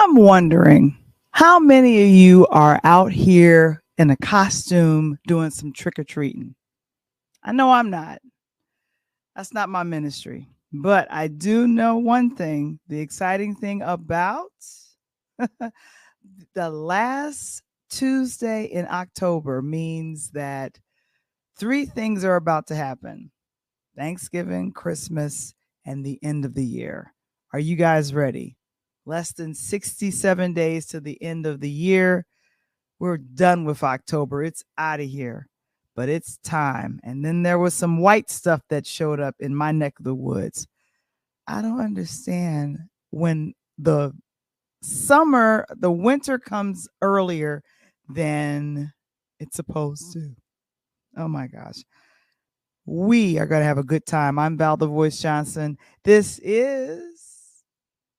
I'm wondering how many of you are out here in a costume doing some trick or treating? I know I'm not. That's not my ministry. But I do know one thing. The exciting thing about the last Tuesday in October means that three things are about to happen: Thanksgiving, Christmas, and the end of the year. Are you guys ready? Less than 67 days to the end of the year. We're done with October. It's out of here. But it's time. And then there was some white stuff that showed up in my neck of the woods. I don't understand when the winter comes earlier than it's supposed to. Oh my gosh. We are going to have a good time. I'm Val the Voice Johnson. This is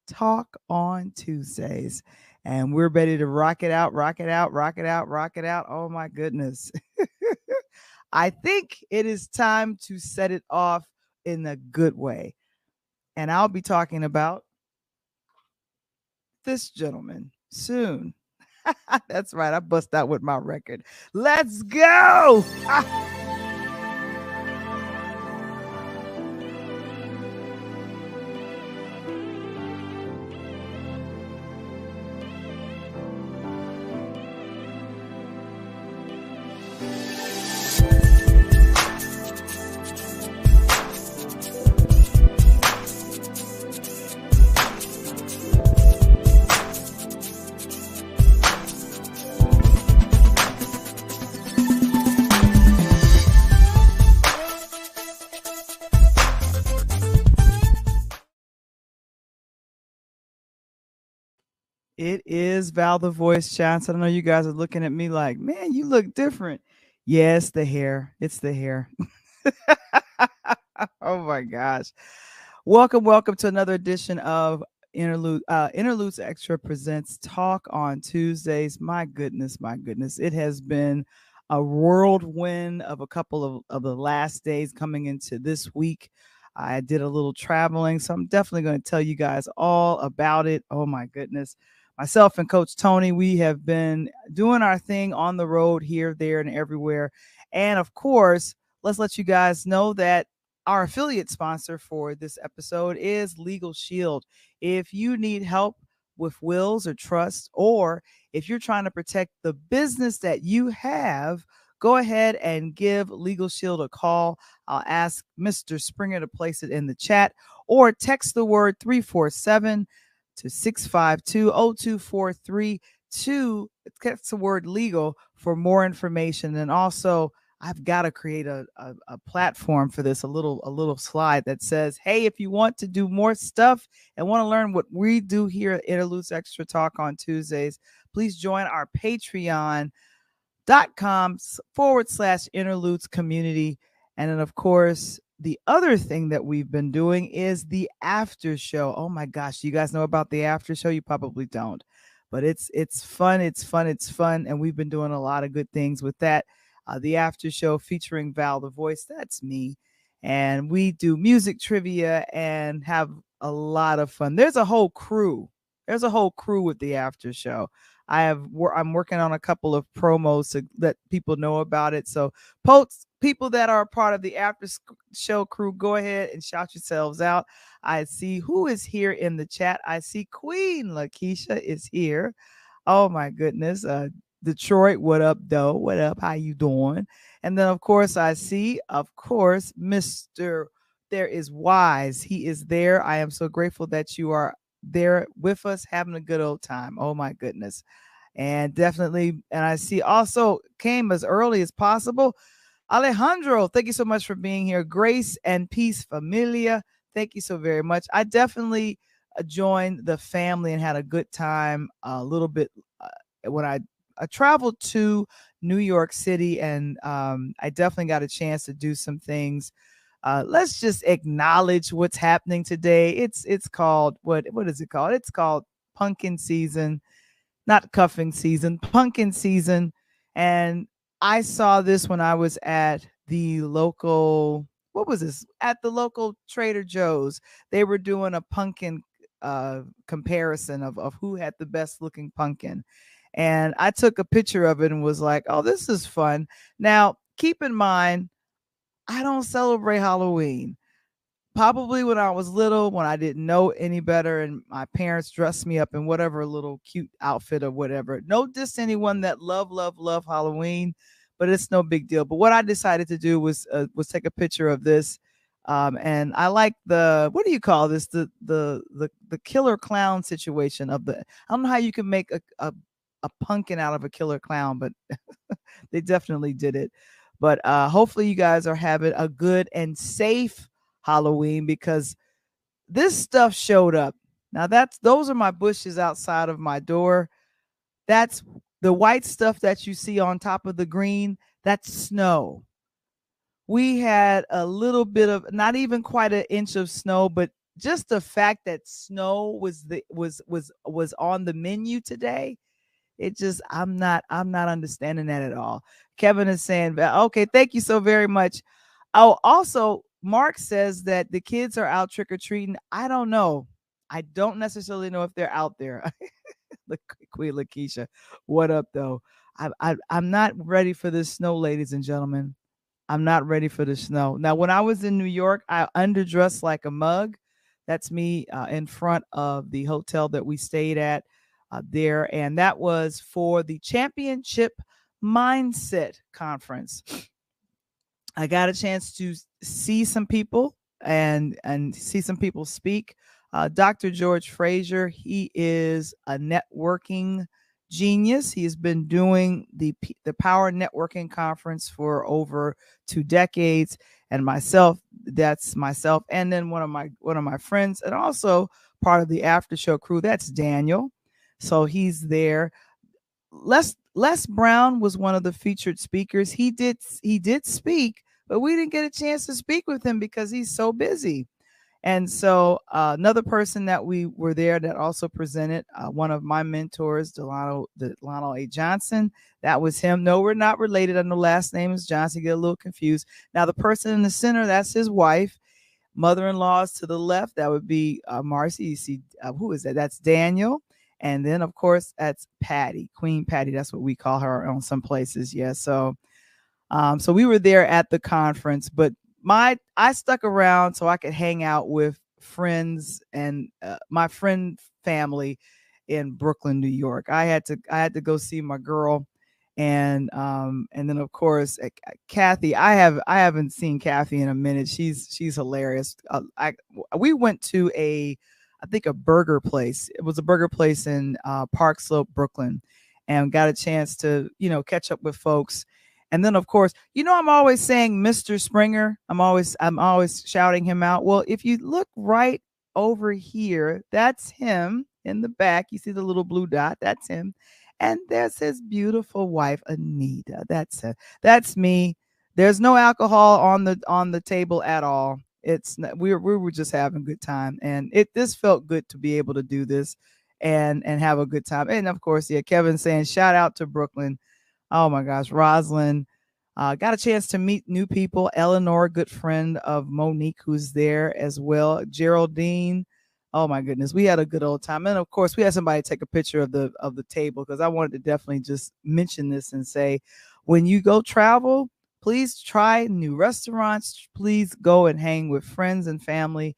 Talk on Tuesdays. And we're ready to rock it out, rock it out, rock it out, rock it out. Oh my goodness. I think it is time to set it off in a good way. And I'll be talking about this gentleman soon. That's right. I bust out with my record. Let's go. It is Val the Voice Johnson. I know you guys are looking at me like, man, you look different. Yeah, it's the hair. It's the hair. Oh my gosh. Welcome to another edition of Interludes Extra presents Talk on Tuesdays. My goodness. It has been a whirlwind of a couple of the last days coming into this week. I did a little traveling, so I'm definitely going to tell you guys all about it. Oh my goodness. Myself and Coach Tony, we have been doing our thing on the road here, there, and everywhere. And of course, let's let you guys know that our affiliate sponsor for this episode is Legal Shield. If you need help with wills or trust, or if you're trying to protect the business that you have, go ahead and give Legal Shield a call. I'll ask Mr. Springer to place it in the chat, or text the word 347 to 652-0243 to text the word legal for more information. And also, I've got to create a platform for this, a little slide that says, hey, if you want to do more stuff and want to learn what we do here at Interludes Extra Talk on Tuesdays, please join our patreon.com/interludes community. And then, of course, the other thing that we've been doing is the after show. Oh my gosh, you guys know about the after show? You probably don't, but it's fun. It's fun. And we've been doing a lot of good things with that. The after show featuring Val the Voice. That's me. And we do music trivia and have a lot of fun. There's a whole crew. There's a whole crew with the after show. I'm working on a couple of promos to let people know about it. So people that are part of the after show crew, go ahead and shout yourselves out. I see who is here in the chat. I see Queen Lakeisha is here. Oh my goodness. Detroit, what up, though? What up? How you doing? And then, of course, I see, Mr. There is Wise. He is there. I am so grateful that you are there with us having a good old time. Oh my goodness. And definitely, and I see also came as early as possible. Alejandro, thank you so much for being here. Grace and peace, familia. Thank you so very much. I definitely joined the family and had a good time a little bit when I traveled to New York City, and I definitely got a chance to do some things. Let's just acknowledge what's happening today. It's called, what is it called? It's called pumpkin season, not cuffing season, pumpkin season. And I saw this when I was at the local, what was this? At the local Trader Joe's. They were doing a pumpkin comparison of who had the best looking pumpkin. And I took a picture of it and was like, oh, this is fun. Now, keep in mind, I don't celebrate Halloween. Probably when I was little, when I didn't know any better, and my parents dressed me up in whatever little cute outfit or whatever. No diss to anyone that love Halloween, but it's no big deal. But what I decided to do was take a picture of this, and I like the, what do you call this, the killer clown situation of the. I don't know how you can make a pumpkin out of a killer clown, but they definitely did it. But hopefully you guys are having a good and safe Halloween, because this stuff showed up. Now those are my bushes outside of my door. That's the white stuff that you see on top of the green. That's snow. We had a little bit of, not even quite an inch of snow, but just the fact that snow was on the menu today, it just, I'm not understanding that at all. Kevin is saying, okay, thank you so very much. Oh, also, Mark says that the kids are out trick or treating. I don't know. I don't necessarily know if they're out there. Queen Lakeisha, what up though? I'm not ready for this snow, ladies and gentlemen. I'm not ready for the snow. Now, when I was in New York, I underdressed like a mug. That's me in front of the hotel that we stayed at there. And that was for the Championship Mindset Conference. I got a chance to see some people and see some people speak. Dr. George Fraser, he is a networking genius. He has been doing the Power Networking Conference for over 2 decades. And that's myself, and then one of my friends, and also part of the after show crew. That's Daniel. So he's there. Les Brown was one of the featured speakers. He did speak, but we didn't get a chance to speak with him because he's so busy. And so another person that we were there that also presented, one of my mentors, Delano A. Johnson. That was him. No, we're not related. I know last name is Johnson. Get a little confused. Now the person in the center, that's his wife. Mother-in-law is to the left. That would be Marcy. You see, who is that? That's Daniel. And then, of course, that's Patty, Queen Patty. That's what we call her on some places. Yeah. So we were there at the conference, but I stuck around so I could hang out with friends and my friend family in Brooklyn, New York. I had to go see my girl, and then of course Kathy. I haven't seen Kathy in a minute. She's hilarious. We went to I think a burger place. It was a burger place in Park Slope, Brooklyn, and got a chance to catch up with folks. And then, of course, I'm always saying Mr. Springer. I'm always shouting him out. Well, if you look right over here, that's him in the back. You see the little blue dot? That's him. And there's his beautiful wife, Anita. That's me. There's no alcohol on the table at all. It's not, we were just having a good time, and this felt good to be able to do this and have a good time. And of course, yeah, Kevin saying shout out to Brooklyn. Oh my gosh, Rosalind. Got a chance to meet new people. Eleanor, good friend of Monique, who's there as well. Geraldine. Oh my goodness, we had a good old time. And of course, we had somebody take a picture of the table, because I wanted to definitely just mention this and say, when you go travel, please try new restaurants. Please go and hang with friends and family.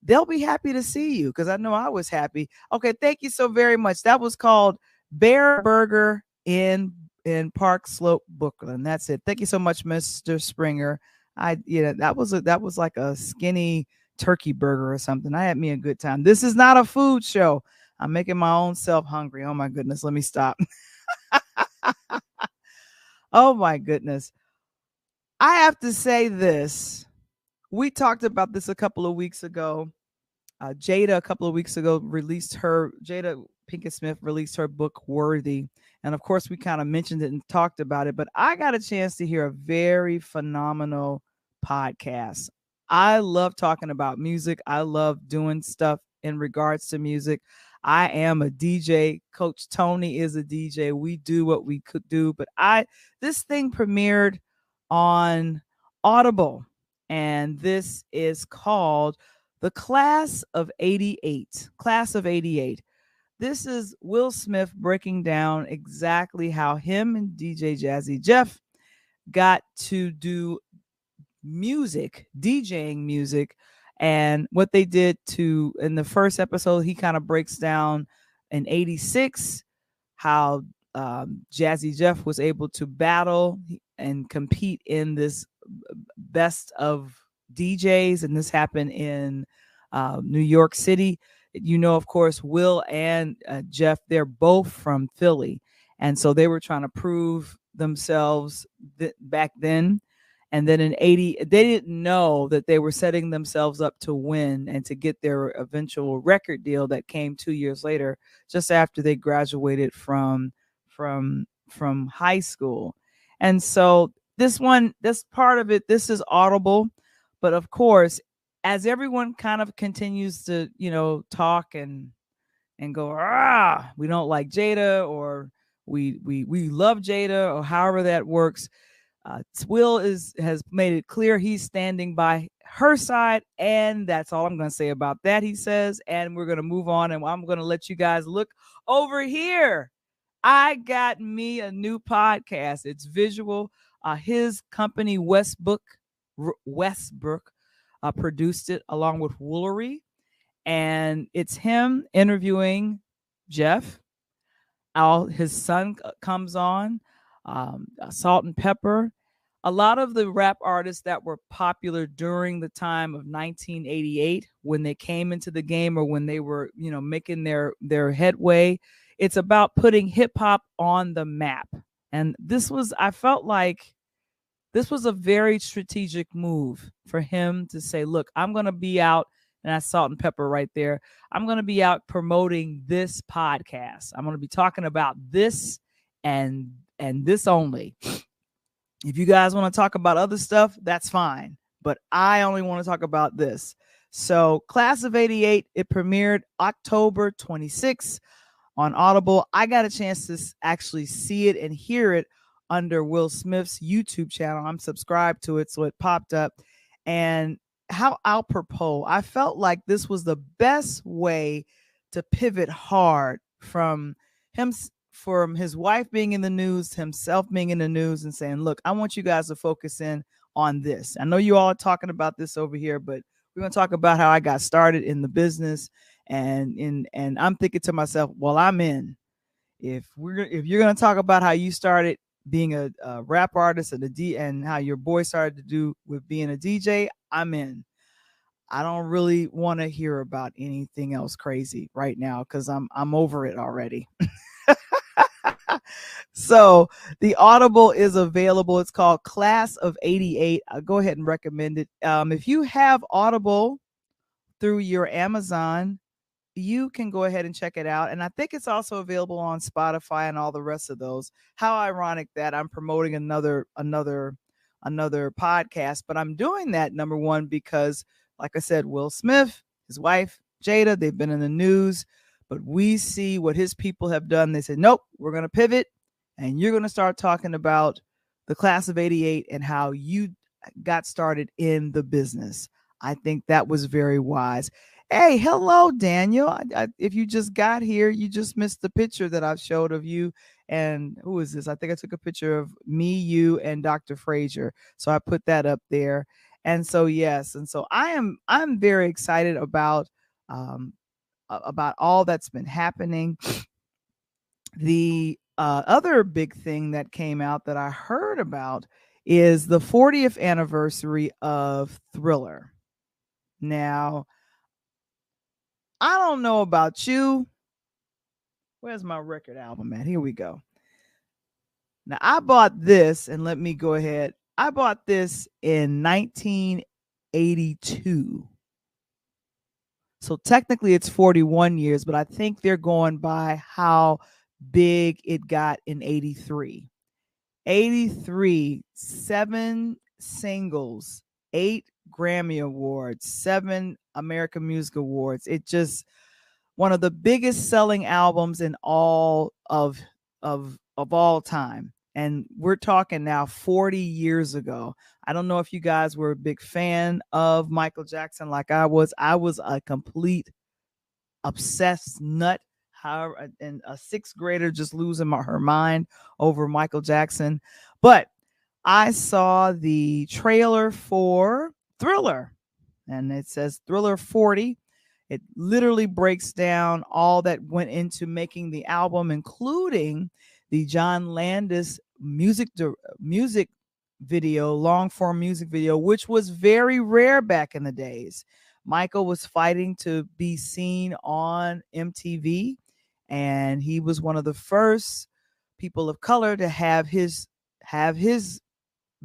They'll be happy to see you, because I know I was happy. Okay, thank you so very much. That was called Bear Burger in Park Slope, Brooklyn. That's it. Thank you so much, Mr. Springer. That was like a skinny turkey burger or something. I had me a good time. This is not a food show. I'm making my own self hungry. Oh my goodness. Let me stop. Oh my goodness. I have to say this. We talked about this a couple of weeks ago. Jada, a couple of weeks ago, Jada Pinkett Smith released her book, Worthy. And of course, we kind of mentioned it and talked about it, but I got a chance to hear a very phenomenal podcast. I love talking about music. I love doing stuff in regards to music. I am a DJ. Coach Tony is a DJ. We do what we could do, but this thing premiered on Audible, and this is called The Class of 88. Class of 88. This is Will Smith breaking down exactly how him and DJ Jazzy Jeff got to do music, DJing music, and what they did to, in the first episode, he kind of breaks down in 86 how Jazzy Jeff was able to battle and compete in this best of DJs, and this happened in New York City. You know, of course, Will and Jeff, they're both from Philly, and so they were trying to prove themselves back then. And then in 80, they didn't know that they were setting themselves up to win and to get their eventual record deal that came 2 years later, just after they graduated from high school. And so this part of it, this is audible. But of course, as everyone kind of continues to, talk and go, we don't like Jada, or we love Jada, or however that works. Will has made it clear he's standing by her side, and that's all I'm going to say about that, he says. And we're going to move on, and I'm going to let you guys look over here. I got me a new podcast. It's visual. His company, Westbrook, produced it along with Woolery, and it's him interviewing Jeff. His son comes on, Salt and Pepper. A lot of the rap artists that were popular during the time of 1988, when they came into the game, or when they were, making their headway. It's about putting hip hop on the map. And I felt like this was a very strategic move for him to say, look, I'm going to be out, and that's Salt and Pepper right there. I'm going to be out promoting this podcast. I'm going to be talking about this and this only. If you guys want to talk about other stuff, that's fine. But I only want to talk about this. So Class of 88, it premiered October 26th on Audible. I got a chance to actually see it and hear it under Will Smith's YouTube channel. I'm subscribed to it, so it popped up. And how apropos. I felt like this was the best way to pivot hard from his wife being in the news, himself being in the news, and saying, look, I want you guys to focus in on this. I know you all are talking about this over here, but we're going to talk about how I got started in the business. And I'm thinking to myself, well, I'm in. If you're going to talk about how you started being a rap artist and how your boy started to do with being a DJ, I'm in. I don't really want to hear about anything else crazy right now, because I'm over it already. So the Audible is available. It's called Class of 88. I'll go ahead and recommend it. If you have Audible through your Amazon, you can go ahead and check it out. And I think it's also available on Spotify and all the rest of those. How ironic that I'm promoting another podcast, but I'm doing that, number one, because like I said, Will Smith, his wife, Jada, they've been in the news, but we see what his people have done. They said, nope, we're going to pivot, and you're going to start talking about the Class of 88 and how you got started in the business. I think that was very wise. Hey, hello, Daniel. If you just got here, you just missed the picture that I showed of you. And who is this? I think I took a picture of me, you, and Dr. Frazier. So I put that up there. And so, yes. And so I'm very excited about all that's been happening. The other big thing that came out that I heard about is the 40th anniversary of Thriller. Now, I don't know about you. Where's my record album at? Here we go. Now, I bought this, and let me go ahead. I bought this in 1982. So technically it's 41 years, but I think they're going by how big it got in 83. 83, 7 singles, 8 Grammy Awards, 7 American Music Awards. It just one of the biggest selling albums in all of all time. And we're talking now 40 years ago. I don't know if you guys were a big fan of Michael Jackson like I was. I was a complete obsessed nut. How and a sixth grader just losing her mind over Michael Jackson. But I saw the trailer for Thriller, and it says Thriller 40. It literally breaks down all that went into making the album, including the John Landis music video, long form music video, which was very rare back in the days. Michael was fighting to be seen on MTV, and he was one of the first people of color to have his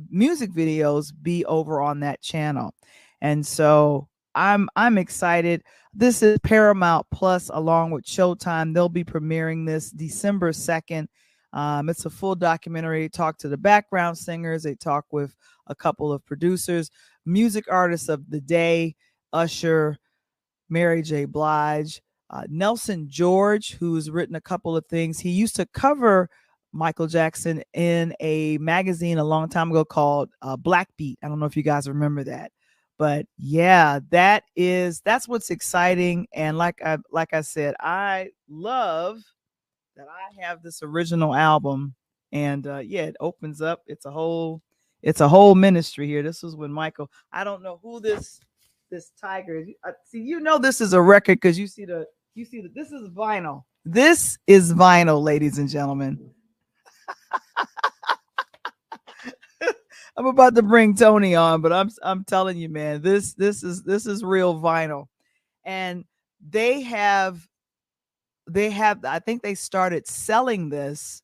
music videos be over on that channel. And so I'm excited. This is Paramount Plus along with Showtime. They'll be premiering this December 2nd. It's a full documentary. They talk to the background singers. They talk with a couple of producers, music artists of the day, Usher, Mary J. Blige, Nelson George, who's written a couple of things. He used to cover Michael Jackson in a magazine a long time ago called Black Beat. I don't know if you guys remember that. But yeah, that's what's exciting. And like I said, I love that I have this original album. And yeah, it opens up. It's a whole ministry here. This was when Michael, I don't know who this tiger is. See, this is a record because you see this is vinyl. This is vinyl, ladies and gentlemen. I'm about to bring Tony on, but I'm telling you, man, this is real vinyl. And they have I think they started selling this.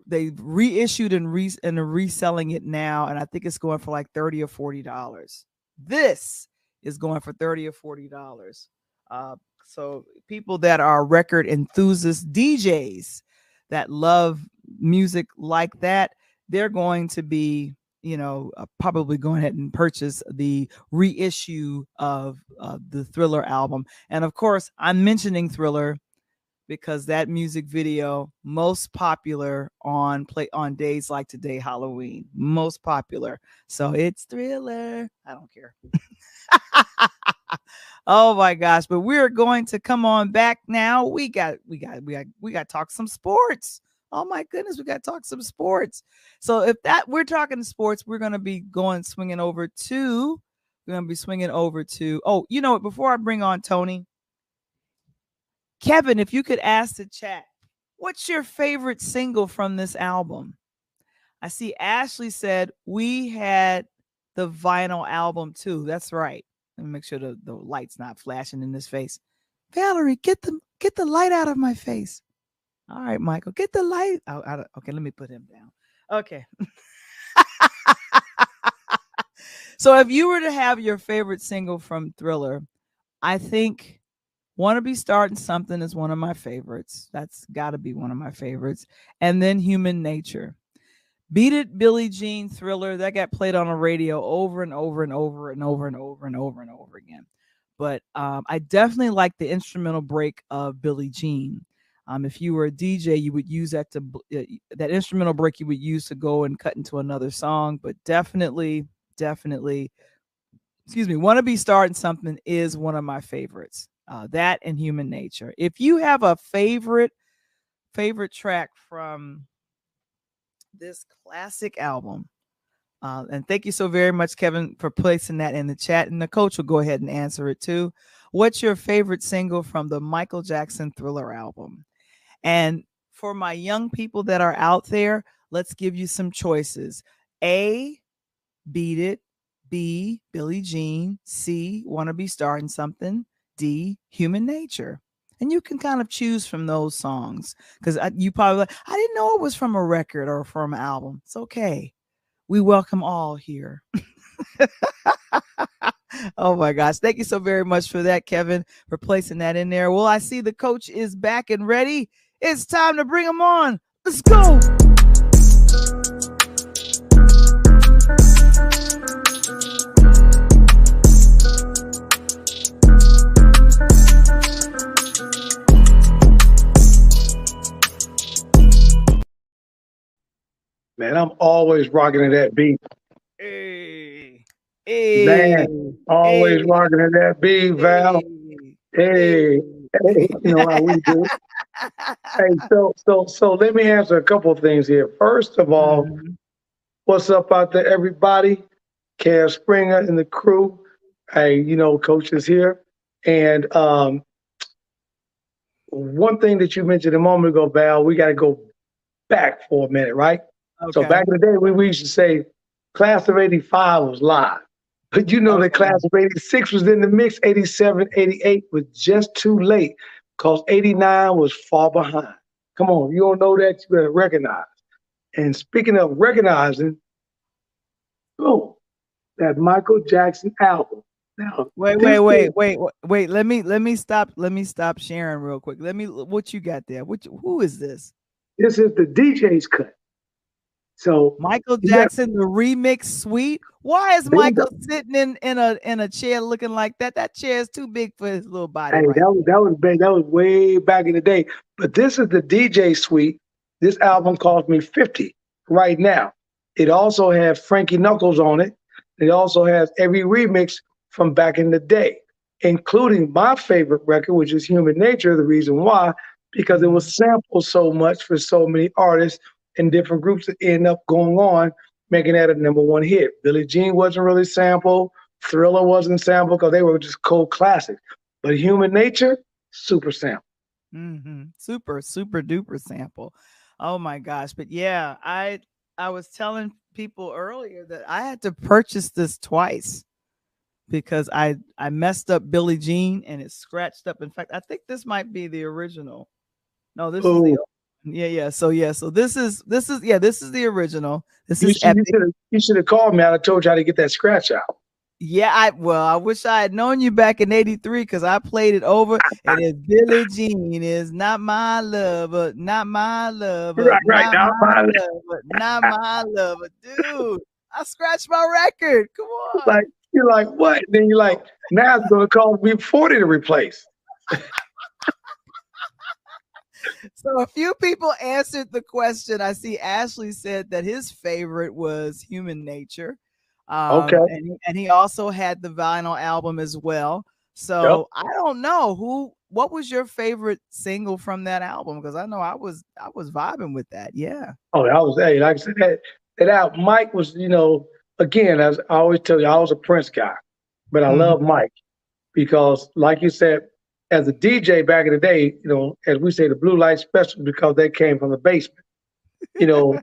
They reissued and are reselling it now, and I think it's going for like $30 or $40. This is going for $30 or $40. So people that are record enthusiasts, DJs that love music like that, they're going to be, probably going ahead and purchase the reissue of the Thriller album. And of course, I'm mentioning Thriller because that music video most popular on days like today, Halloween, most popular. So it's Thriller. I don't care. Oh my gosh! But we're going to come on back now. We got to talk some sports. Oh my goodness, we got to talk some sports. So if we're talking sports, we're going to be swinging over to. Oh, you know what? Before I bring on Tony, Kevin, if you could ask the chat, what's your favorite single from this album? I see Ashley said we had the vinyl album too. That's right. Let me make sure the light's not flashing in his face. Valerie, get the light out of my face. All right, Michael, get the light out. Okay, let me put him down. Okay. So if you were to have your favorite single from Thriller, I think Wanna Be Starting Something is one of my favorites. That's got to be one of my favorites. And then Human Nature. Beat It, Billie Jean, Thriller, that got played on the radio over and over and over and over and over and over and over again. But I definitely like the instrumental break of Billie Jean. If you were a DJ, you would use that that instrumental break you would use to go and cut into another song. But definitely, Wanna Be Starting Something is one of my favorites. That and Human Nature. If you have a favorite track from this classic album, and thank you so very much, Kevin, for placing that in the chat, and the coach will go ahead and answer it too. What's your favorite single from the Michael Jackson Thriller album? And for my young people that are out there, let's give you some choices. A, Beat It. B, Billie Jean. C, Wanna Be Starting Something. D, Human Nature. And you can kind of choose from those songs because you probably like, I didn't know it was from a record or from an album. It's okay. We welcome all here. Oh my gosh. Thank you so very much for that, Kevin, for placing that in there. Well, I see the coach is back and ready. It's time to bring him on. Let's go. always rocking to that beat. Hey, Man, hey, always hey, rocking to that beat, Val. hey, hey. Hey, hey, you know how we do. Hey, so let me answer a couple of things here. First of all, Mhm. what's up out there, everybody? Kev Springer and the crew. Hey, Coach is here. And one thing that you mentioned a moment ago, Val, we got to go back for a minute, right? So back Okay. in the day, we used to say class of 85 was live. But you know the Okay. class of 86 was in the mix, 87, 88 was just too late because 89 was far behind. Come on, you don't know that, you better recognize. And speaking of recognizing, oh, that Michael Jackson album. Now, Wait, this wait, wait, is wait, wait. Let me stop sharing real quick. What you got there? Who is this? this is the DJ's cut. So Michael you got Jackson, the remix suite. Why is bingo. Michael sitting in a chair looking like that? That chair is too big for his little body Hey, right there. that was way back in the day. But this is the DJ suite. This album cost me 50 right now. It also has Frankie Knuckles on it. It also has every remix from back in the day, including my favorite record, which is Human Nature. The reason why, because it Mhm. was sampled so much for so many artists and different groups that end up going on, making that a number one hit. Billie Jean wasn't really sampled. Thriller wasn't sampled because they were just cold classics. But Human Nature, super sample. Super, super duper sample. Oh my gosh. But yeah, I was telling people earlier that I had to purchase this twice because I messed up Billie Jean and it scratched up. In fact, I think this might be the original. No, this is the Oh, old one. So this is the original. This you is should you epic. should have you should have called me. I'd have told you how to get that scratch out. Yeah, I wish I had known you back in '83 because I played it over and it's Billie Jean is not my lover, not my lover, Right not now, my lover, not my lover. Dude, I scratched my record. Come like on. you're like what? And then you're like, now it's going to cost me 40 to replace. So a few people answered the question. I see Ashley said that his favorite was Human Nature. Okay. And he also had the vinyl album as well. Yep. So I don't know what was your favorite single from that album? Because I know I was vibing with that. Yeah. Oh, I was hey, like I said that out. Mike was, again, as I always tell you, I was a Prince guy, but I love Mhm. Mike because, like you said, as a DJ back in the day, as we say, the blue light special because they came from the basement. You know,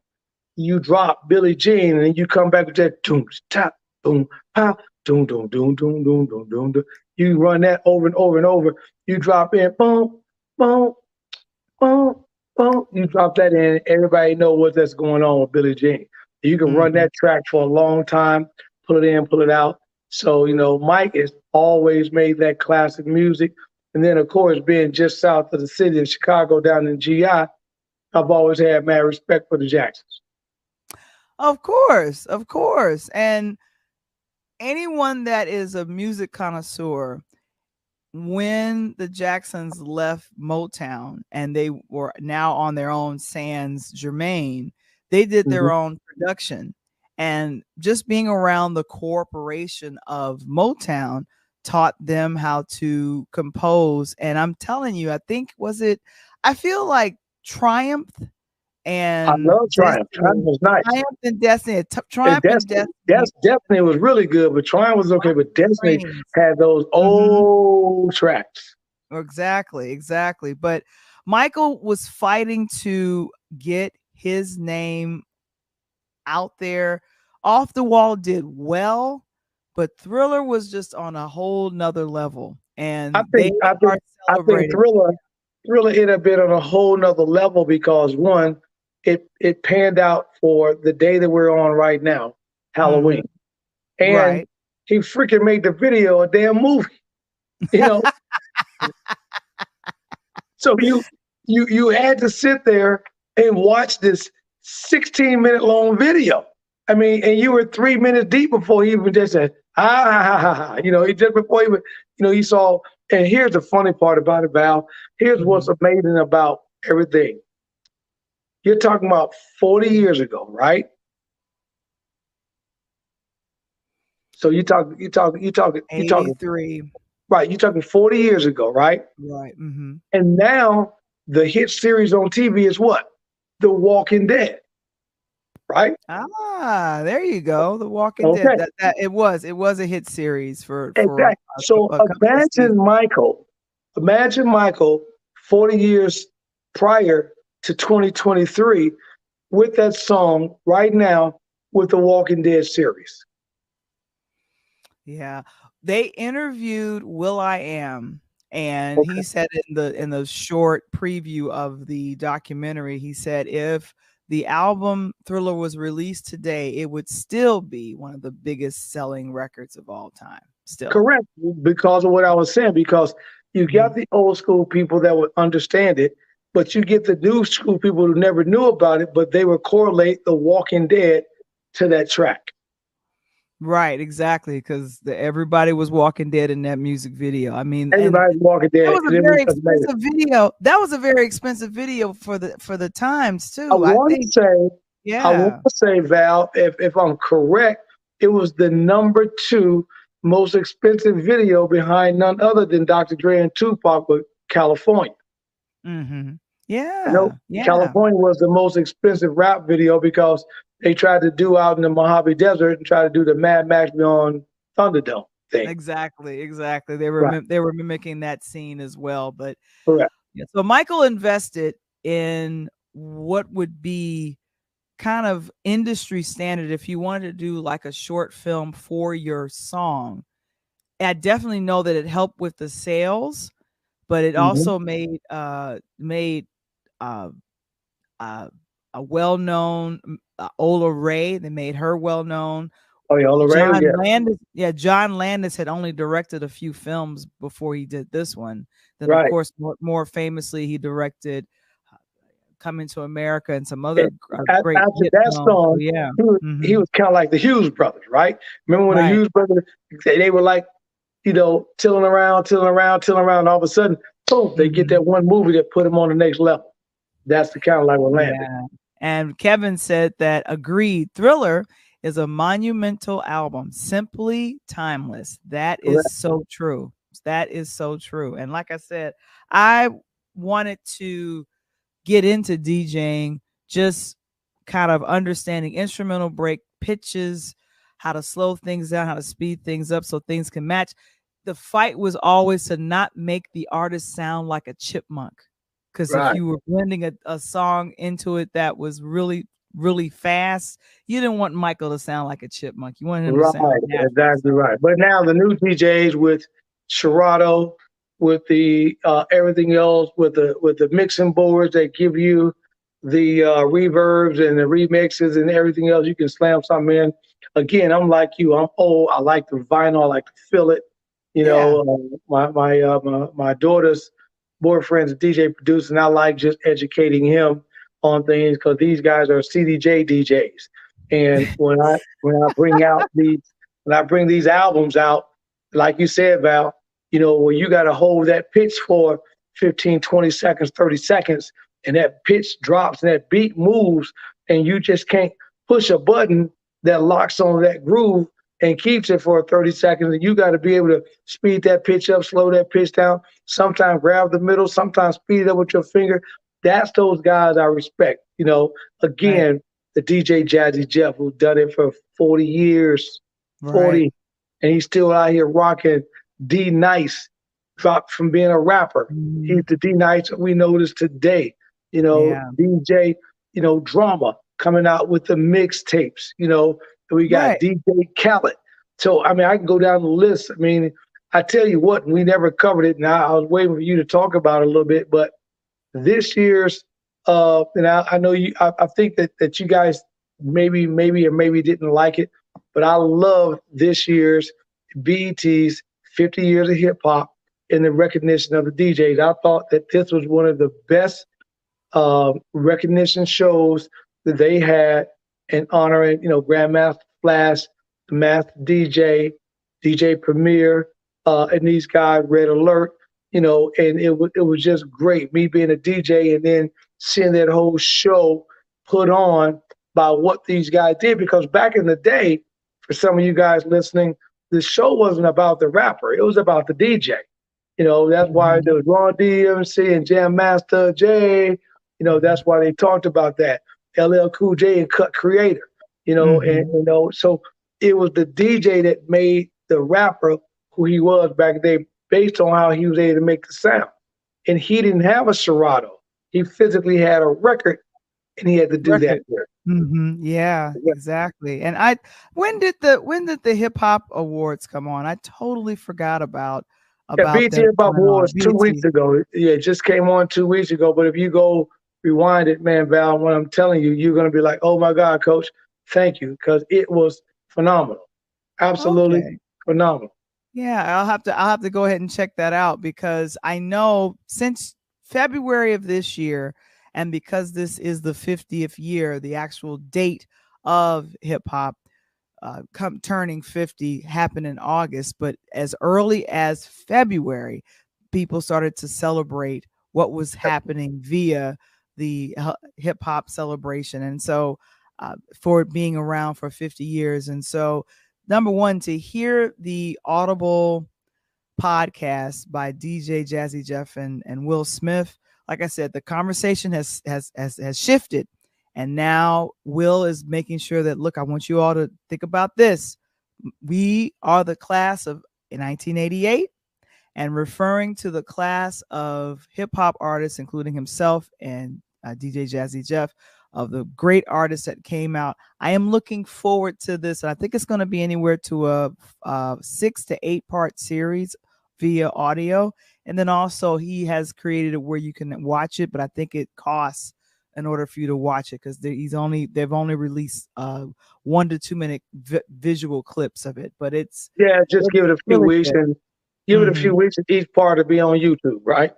you drop Billie Jean and then you come back with that doom tap boom pop doom doom doom doom doom doom doom doom. You run that over and over and over. You drop in boom boom boom boom. You drop that in. Everybody know what that's going on with Billie Jean. You can run Mhm. that track for a long time. Pull it in, pull it out. So Mike has always made that classic music. And then of course, being just south of the city in Chicago, down in GI, I've always had mad respect for the Jacksons. Of course, of course. And anyone that is a music connoisseur, when the Jacksons left Motown and they were now on their own sans Germain, they did Mhm. their own production. And just being around the corporation of Motown taught them how to compose. And I'm telling you, I feel like Triumph I and love Triumph. Triumph Destiny, was nice. And Triumph and Destiny, Destiny Destiny was really good, but Triumph was okay. But Destiny reigns. had those Mhm. old tracks. Exactly, exactly. But Michael was fighting to get his name out there. Off the Wall did well, but Thriller was just on a whole nother level. I And they think I think are I think celebrating. Thriller ended up being on a whole nother level because one, it panned out for the day that we're on right now, Mhm. Halloween. And Right. he freaking made the video a damn movie, you know. So you had to sit there and watch this 16-minute long video. I mean, and you were 3 minutes deep before he even just said, ah, he just before he even, you saw, and here's the funny part about it, Val. Here's what's Mhm. amazing about everything. You're talking about 40 years ago, right? So you talking, 83. right? You talking 40 years ago, right? Right. Mm-hmm. And now the hit series on TV is what? The Walking Dead, right? Ah, there you go. The Walking Dead. Okay, That it was a hit series for exactly. So a couple of seasons. imagine Michael 40 years prior to 2023 with that song right now with the Walking Dead series. Yeah. They interviewed Will I Am, and Okay, he said in the short preview of the documentary, he said if the album Thriller was released today, it would still be one of the biggest selling records of all time. Still. correct. Because of what I was saying, because you got Mhm. the old school people that would understand it, but you get the new school people who never knew about it, but they would correlate the Walking Dead to that track. Right, exactly, because everybody was Walking Dead in that music video. I mean, and Everybody's Walking that Dead, was a and it was very amazing. expensive video. That was a very expensive video for the times I too. I want to think, say, I want yeah. to say, Val, if I'm correct, it was the number two most expensive video behind none other than Dr. Dre and Tupac with California. Mhm. I know Yeah, yeah. California was the most expensive rap video because they tried to do out in the Mojave Desert and try to do the Mad Max Beyond Thunderdome thing. Exactly, exactly. They were Right. they were mimicking that scene as well, but Correct. yeah, so Michael invested in what would be kind of industry standard if you wanted to do like a short film for your song. I definitely know that it helped with the sales, but it Mm-hmm. also made uh, uh, a well-known Ola Ray. They made her well-known. Oh, yeah, Laredo, John yeah. Landis, yeah, John Landis had only directed a few films before he did this one. Then, of Right. course, more famously, he directed Coming to America and some And other great after hit that films. So song, yeah, he hmm was kind of like the Hughes brothers, right? Remember when the right. Hughes brothers, they were like, tilling around, tilling around, tilling around. All of a sudden, boom, they get hmm that one movie that put them on the next level. That's the kind of like what landed. Yeah. And Kevin said that agreed. Thriller is a monumental album, simply timeless. That is Correct. so true. That is so true. And like I said, I wanted to get into DJing, just kind of understanding instrumental break pitches, how to slow things down, how to speed things up so things can match. The fight was always to not make the artist sound like a chipmunk. Because if Right. you were blending a song into it that was really, really fast, you didn't want Michael to sound like a chipmunk. You wanted him to Right. sound natural. Exactly So, right. But now the new DJs with Serato, with the everything else, with the mixing boards that give you the reverbs and the remixes and everything else, you can slam something in. Again, I'm like you. I'm old. I like the vinyl. I like to feel it. yeah. My daughter's boyfriend's a DJ producer, and I like just educating him on things because these guys are CDJ DJs. And when I bring these albums out, like you said, Val, where you got to hold that pitch for 15, 20 seconds, 30 seconds, and that pitch drops and that beat moves, and you just can't push a button that locks on that groove and keeps it for 30 seconds. And you got to be able to speed that pitch up, slow that pitch down, sometimes grab the middle, sometimes speed it up with your finger. That's those guys I respect. Right. Again, the DJ Jazzy Jeff, who done it for 40 years, Right. 40, and he's still out here rocking D Nice, dropped from being a rapper. He's Mhm. the D Nice that we notice today. Yeah. DJ, Drama coming out with the mixtapes. We got Right. DJ Khaled. So, I mean, I can go down the list. I mean, I tell you what, we never covered it. Now, I was waiting for you to talk about it a little bit, but this year's and I know I think that you guys maybe or maybe didn't like it, but I love this year's BET's 50 years of hip hop and the recognition of the DJs. I thought that this was one of the best recognition shows that they had in honoring Grandmaster Flash, the Master DJ Premier, and these guys, Red Alert, and it was just great. Me being a DJ and then seeing that whole show put on by what these guys did. Because back in the day, for some of you guys listening, the show wasn't about the rapper. It was about the DJ. That's why there was Ron DMC and Jam Master Jay. That's why they talked about that. LL Cool J and Cut Creator. So it was the DJ that made the rapper who he was back then based on how he was able to make the sound. And he didn't have a Serato. He physically had a record, and he had to do that. Yeah, exactly. And when did the hip hop awards come on? I totally forgot about BET Hip Hop Awards 2 weeks ago. Yeah, it just came on 2 weeks ago. But if you go rewind it, man, Val, what I'm telling you, you're gonna be like, oh my God, Coach, thank you, because it was phenomenal, absolutely phenomenal. Yeah, I'll have to go ahead and check that out, because I know since February of this year, and because this is the 50th year, the actual date of hip hop turning 50 happened in August, but as early as February, people started to celebrate what was happening via the hip hop celebration. And so for it being around for 50 years. And so, number one, to hear the Audible podcast by DJ Jazzy Jeff and Will Smith, like I said, the conversation has shifted. And now Will is making sure that, look, I want you all to think about this. We are the class of 1988, and referring to the class of hip hop artists, including himself and DJ Jazzy Jeff, of the great artists that came out. I am looking forward to this. And I think it's going to be anywhere to a 6 to 8 part series via audio. And then also he has created it where you can watch it, but I think it costs in order for you to watch it, because they've only released 1 to 2 minute visual clips of it. But just give it a few weeks and give it a few weeks, and each part to be on YouTube, right?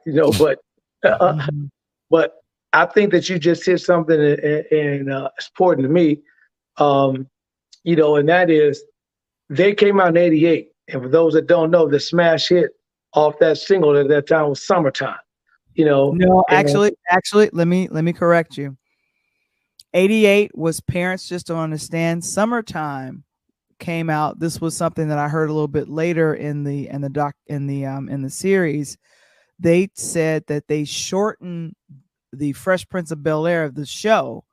But I think that you just hit something and it's important to me, and that is, they came out in '88, and for those that don't know, the smash hit off that single at that time was "Summertime." No, actually, let me correct you. 88 was Parents Just Don't Understand. Summertime came out. This was something that I heard a little bit later in the series. They said that they shortened the Fresh Prince of Bel-Air of the show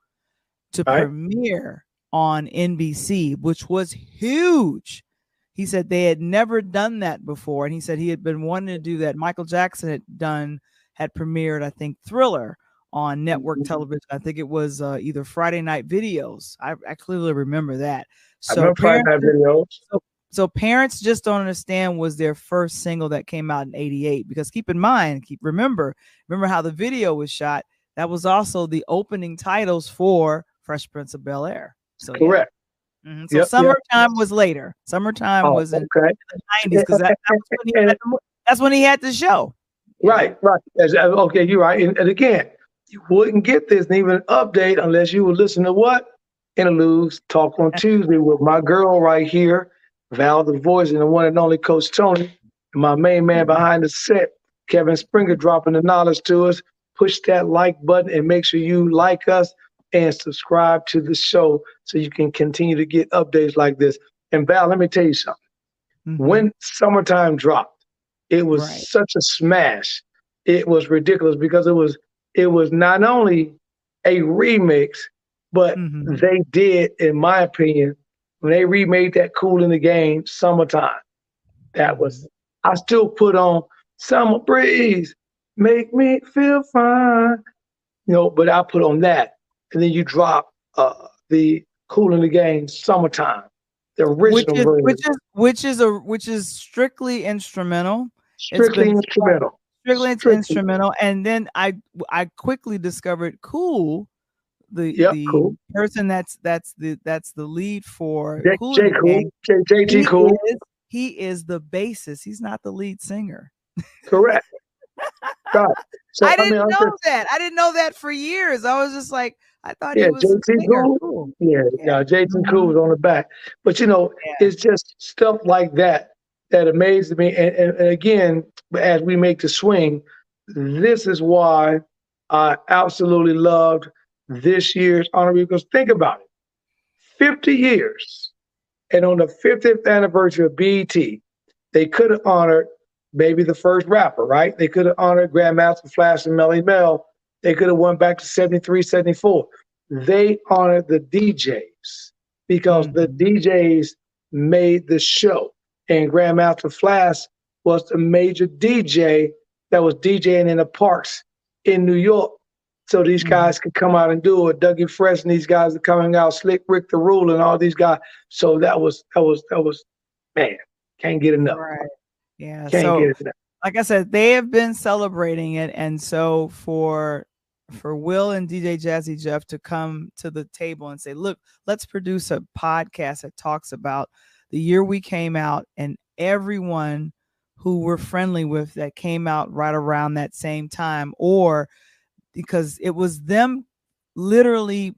to premiere on NBC, which was huge. He said they had never done that before, and he said he had been wanting to do that. Michael Jackson had premiered, I think, Thriller on network television. I think it was either Friday Night Videos. I clearly remember that. So Friday Night Videos. So Parents Just Don't Understand was their first single that came out in '88. Because remember how the video was shot. That was also the opening titles for Fresh Prince of Bel-Air. So correct. Yeah. Mm-hmm. So Summertime was later. Summertime was in the '90s, because that's when he had the show. Right. Okay, you're right. And again, you wouldn't get this even an update unless you would listen to what? Interludes, Talk on Tuesday, with my girl right here, Val the Voice, and the one and only Coach Tony, and my main man behind the set, Kevin Springer, dropping the knowledge to us. Push that like button and make sure you like us and subscribe to the show so you can continue to get updates like this. And Val, let me tell you something. When Summertime dropped, it was such a smash. It was ridiculous, because it was not only a remix, but they did, in my opinion, when they remade that Kool in the Game Summertime, I still put on Summer Breeze, make me feel fine, but I put on that. And then you drop the Kool in the Game Summertime, the original version. Which is strictly instrumental. Strictly instrumental. And then I quickly discovered Kool, the person that's the lead for JT Kool. He is the bassist. He's not the lead singer. Correct. God. So, I didn't know that. I didn't know that for years. I was just like, I thought he was JT Kool. Yeah, JT Kool was on the back. But it's just stuff like that amazes me. And again, as we make the swing, this is why I absolutely loved this year's honor, because think about it. 50 years And on the 50th anniversary of BET, they could have honored maybe the first rapper, right? They could have honored Grandmaster Flash and Melly Mel. They could have went back to 73, 74. They honored the DJs because the Mhm. DJs made the show. And Grandmaster Flash was the major DJ that was DJing in the parks in New York. So these Mhm. guys could come out and do it. Dougie Fresh and these guys are coming out, Slick Rick the Rule and all these guys. So that was man, can't get enough. Right. Yeah. Can't So, get enough. like I said, they have been celebrating it, and so for Will and DJ Jazzy Jeff to come to the table and say, "Look, let's produce a podcast that talks about the year we came out and everyone who we're friendly with that came out right around that same time," or because it was them literally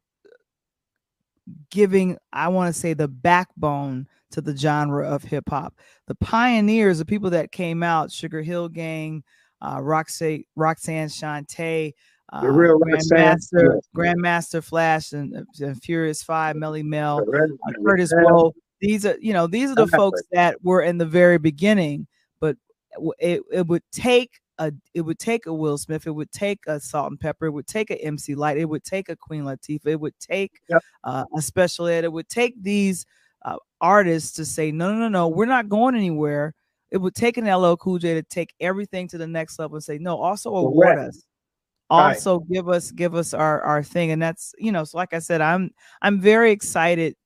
giving, I want to say, the backbone to the genre of hip hop. The pioneers, the people that came out, Sugar Hill Gang, Roxanne Shante, The real Roxanne, yes. Grandmaster Flash, and Furious Five, Melly Mel, The Curtis Red, Blow. These are the folks that were in the very beginning. But it would take a Will Smith, it would take a Salt and Pepper, it would take a MC Light, it would take a Queen Latifah, it would take yep. a Special Ed, it would take these artists to say, no, no, no, no, we're not going anywhere. It would take an LL Cool J to take everything to the next level and say, no, also award Correct. us, Right. also give us our thing. And that's, so like I said, I'm very excited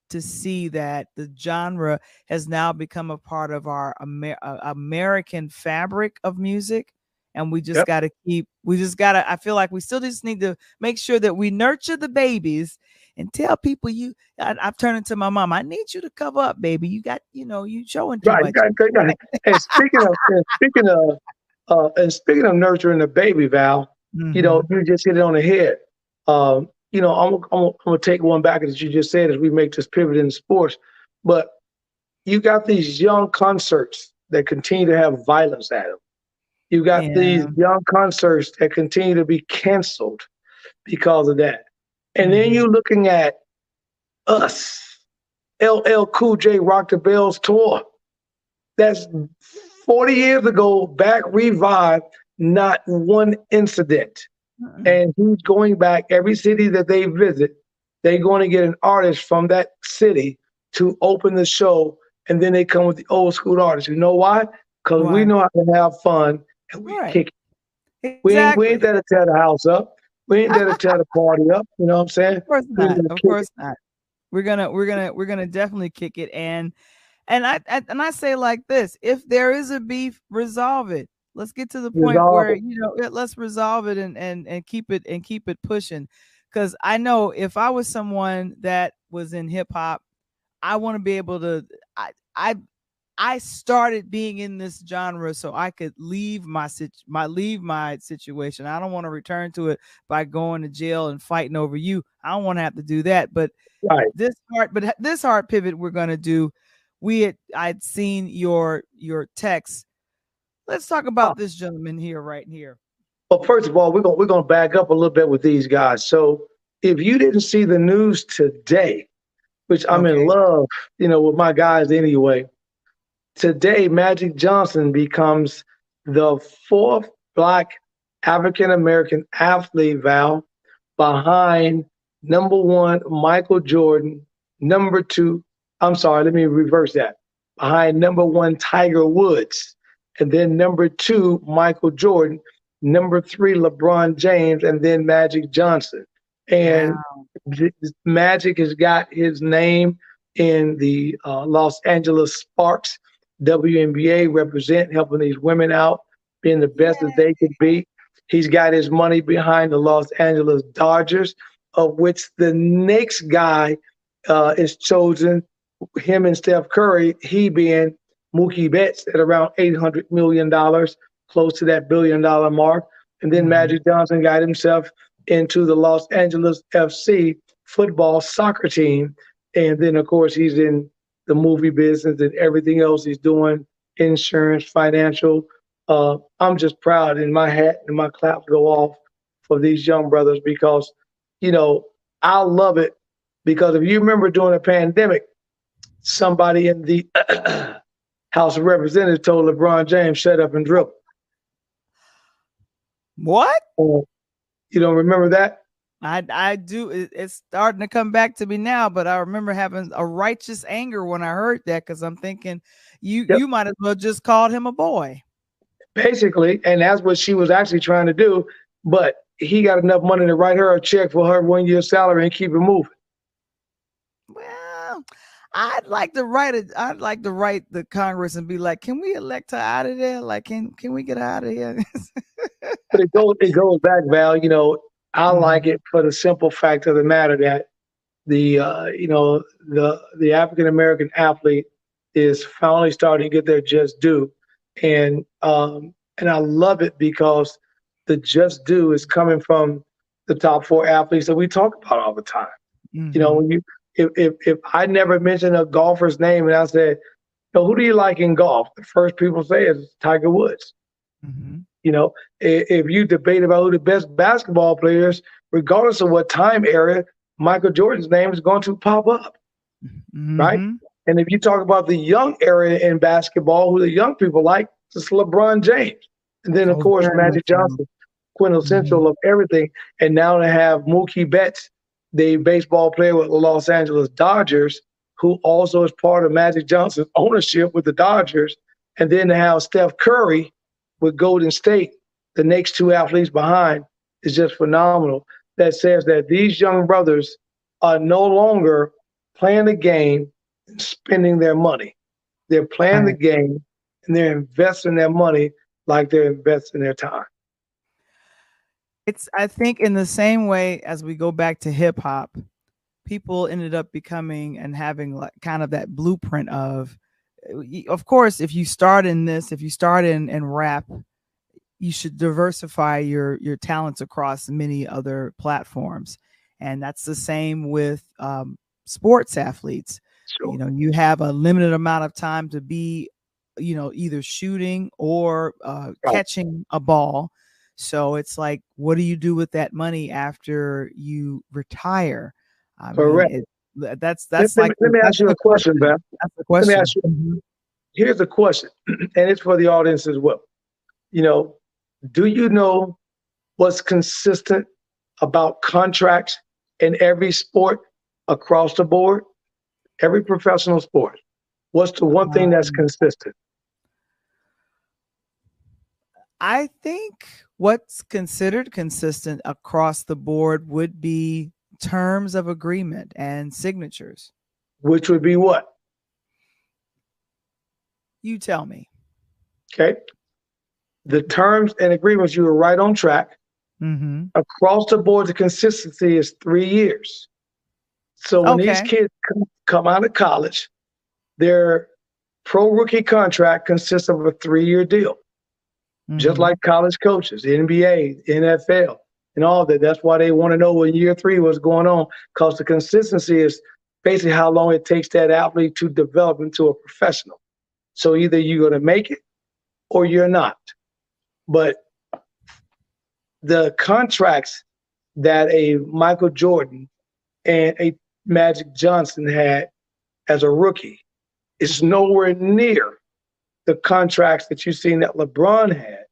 to see that the genre has now become a part of our American fabric of music. And we just Yep. got to I feel like we still just need to make sure that we nurture the babies and tell people I've turned into my mom. I need you to cover up, baby. You got, you showing too Right. much. You got it. And speaking of nurturing the baby, Val, Mm-hmm. you just hit it on the head. I'm gonna take one back as you just said as we make this pivot in sports. But you got these young concerts that continue to have violence at them. You got these Yeah. young concerts that continue to be canceled because of that. And then Mm-hmm. you're looking at us, LL Cool J Rock the Bells tour. That's 40 years ago, back revived, not one incident. Mm-mm. And he's going back every city that they visit. They're going to get an artist from that city to open the show, and then they come with the old school artists. You know why? Because we Why? know how to have fun and we Right. kick it. We ain't Exactly. there to tear the house up. We ain't there to tear the party up. You know what I'm saying? Of course We're not. gonna Of kick it, course not. We're gonna definitely kick it. And I say like this: if there is a beef, resolve it. Let's get to the point resolve where it. let's resolve it and keep it pushing. Because I know if I was someone that was in hip hop, I want to be able to. I I started being in this genre so I could leave my situation. I don't want to return to it by going to jail and fighting over you. I don't want to have to do that. But Right. this hard pivot we're gonna do. I'd seen your text. Let's talk Oh, about this gentleman here, right here. well, first of all, we're gonna back up a little bit with these guys. So if you didn't see the news today, which I'm in Okay. love, with my guys anyway. Today, Magic Johnson becomes the fourth Black African American athlete, Val, behind number one, Michael Jordan, number two, I'm sorry, let me reverse that. Behind number one, Tiger Woods, and then number two, Michael Jordan, number three, LeBron James, and then Magic Johnson. And Wow. Magic has got his name in the Los Angeles Sparks WNBA represent, helping these women out, being the best that Yeah. they could be. He's got his money behind the Los Angeles Dodgers, of which the next guy is chosen, him and Steph Curry, he being Mookie Betts at around $800 million, close to that $1 billion mark. And then Mm-hmm. Magic Johnson got himself into the Los Angeles FC football soccer team. And then, of course, he's in the movie business and everything else he's doing, insurance, financial. I'm just proud, and my hat and my claps go off for these young brothers because, I love it. Because if you remember during the pandemic, somebody in the House of Representatives told LeBron James, shut up and dribble. What? You don't remember that? I do. It's starting to come back to me now, but I remember having a righteous anger when I heard that, because I'm thinking you might as well just called him a boy. Basically, and that's what she was actually trying to do, but he got enough money to write her a check for her 1 year salary and keep it moving. Well, I'd like to write the Congress and be like, can we elect her out of there? Like, can we get her out of here? But it goes back, Val. You know, I like it for the simple fact of the matter that the the African American athlete is finally starting to get their just due, and I love it because the just due is coming from the top four athletes that we talk about all the time. You know, when you if I never mention a golfer's name and I said, who do you like in golf? The first people say is Tiger Woods. You know, if you debate about who the best basketball players, regardless of what time area, Michael Jordan's name is going to pop up, right? And if you talk about the young area in basketball, who the young people like, it's LeBron James. And then, of course, Magic Johnson, quintessential of everything. And now to have Mookie Betts, the baseball player with the Los Angeles Dodgers, who also is part of Magic Johnson's ownership with the Dodgers. And then to have Steph Curry with Golden State, the next two athletes behind, is just phenomenal. That says that these young brothers are no longer playing the game and spending their money. They're playing the game and they're investing their money like they're investing their time. It's, I think, in the same way as we go back to hip hop, people ended up becoming and having like kind of that blueprint of course, if you start in rap, you should diversify your talents across many other platforms. And that's the same with sports athletes. Sure. You know, you have a limited amount of time to be, either shooting or catching a ball. So it's like, what do you do with that money after you retire? Correct. That's let like. Let me ask you a question, Beth. That's the question. Let me ask you. Here's a question, and it's for the audience as well. Do you know what's consistent about contracts in every sport across the board? Every professional sport. What's the one thing that's consistent? I think what's considered consistent across the board would be terms of agreement and signatures. Which would be what? You tell me. Okay. The terms and agreements, you were right on track. Across the board, the consistency is 3 years. So when these kids come out of college, their pro rookie contract consists of a 3-year deal. Just like college coaches, NBA, NFL, and all that. That's why they want to know in year 3 what's going on, because the consistency is basically how long it takes that athlete to develop into a professional. So either you're going to make it or you're not. But the contracts that a Michael Jordan and a Magic Johnson had as a rookie is nowhere near the contracts that you've seen that LeBron had,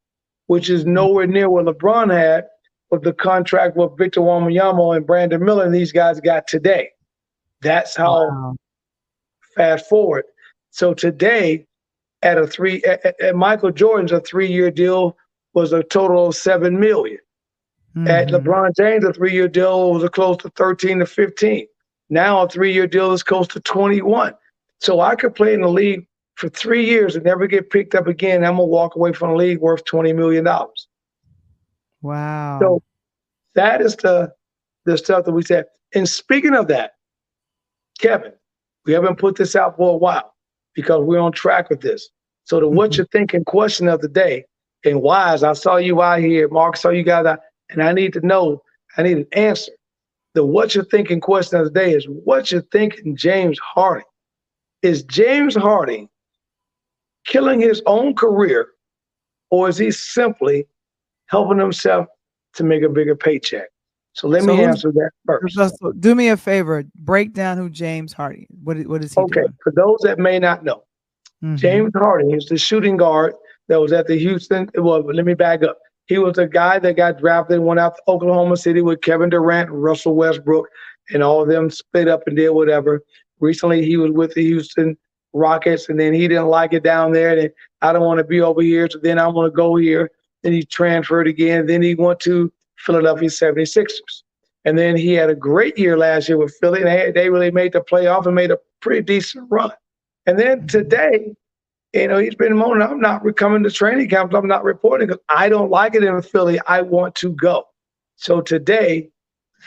which is nowhere near what LeBron had with the contract with Victor Wembanyama and Brandon Miller and these guys got today. That's how fast forward. So today, at Michael Jordan's a 3-year deal was a total of $7 million. At LeBron James, a 3-year deal was close to 13 to 15. Now a 3-year deal is close to 21. So I could play in the league for 3 years and never get picked up again. I'm gonna walk away from the league worth $20 million. Wow. So that is the stuff that we said. And speaking of that, Kevin, we haven't put this out for a while because we're on track with this. So the what you're thinking question of the day, and Wise, I saw you out here, Mark, saw you guys out, and I need to know, I need an answer. The what you're thinking question of the day is what you're thinking James Harden. Is James Harden killing his own career, or is he simply helping himself to make a bigger paycheck? So let So me who's answer that first. do me a favor, break down who James Harden. What is he Okay, doing? for those that may not know, Mm-hmm. James Harden is the shooting guard that was at the Houston. Well, let me back up. He was the guy that got drafted and went out to Oklahoma City with Kevin Durant, Russell Westbrook, and all of them split up and did whatever. Recently, he was with the Houston Rockets, and then he didn't like it down there. And I don't want to be over here, so then I want to go here. Then he transferred again. Then he went to Philadelphia 76ers. And then he had a great year last year with Philly. And they really made the playoff and made a pretty decent run. And then Mm-hmm. today, he's been moaning, I'm not coming to training camps. I'm not reporting because I don't like it in Philly. I want to go. So today,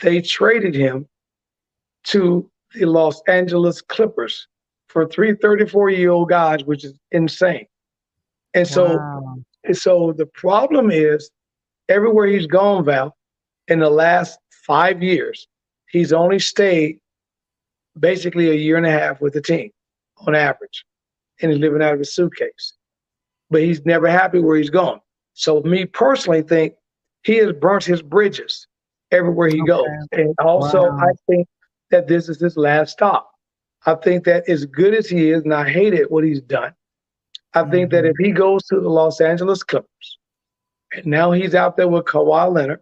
they traded him to the Los Angeles Clippers for three 34-year-old guys, which is insane. And so, Wow. so the problem is everywhere he's gone, Val, in the last 5 years, he's only stayed basically a year and a half with the team on average. And he's living out of his suitcase. But he's never happy where he's gone. So me personally think he has burnt his bridges everywhere he goes. Okay. And also I Wow. think that this is his last stop. I think that as good as he is, and I hated what he's done, I think that if Mm-hmm. he goes to the Los Angeles Clippers, and now he's out there with Kawhi Leonard,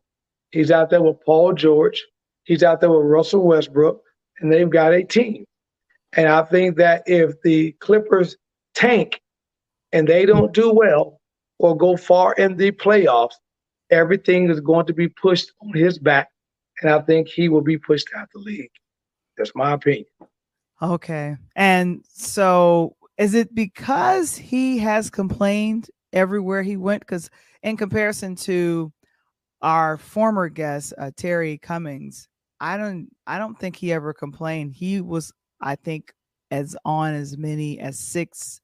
he's out there with Paul George, he's out there with Russell Westbrook, and they've got a team. And I think that if the Clippers tank and they don't do well or go far in the playoffs, everything is going to be pushed on his back. And I think he will be pushed out the league. That's my opinion. Okay. And so is it because he has complained everywhere he went? Because in comparison to our former guest, Terry Cummings, I don't think he ever complained. He was, I think, as on as many as 6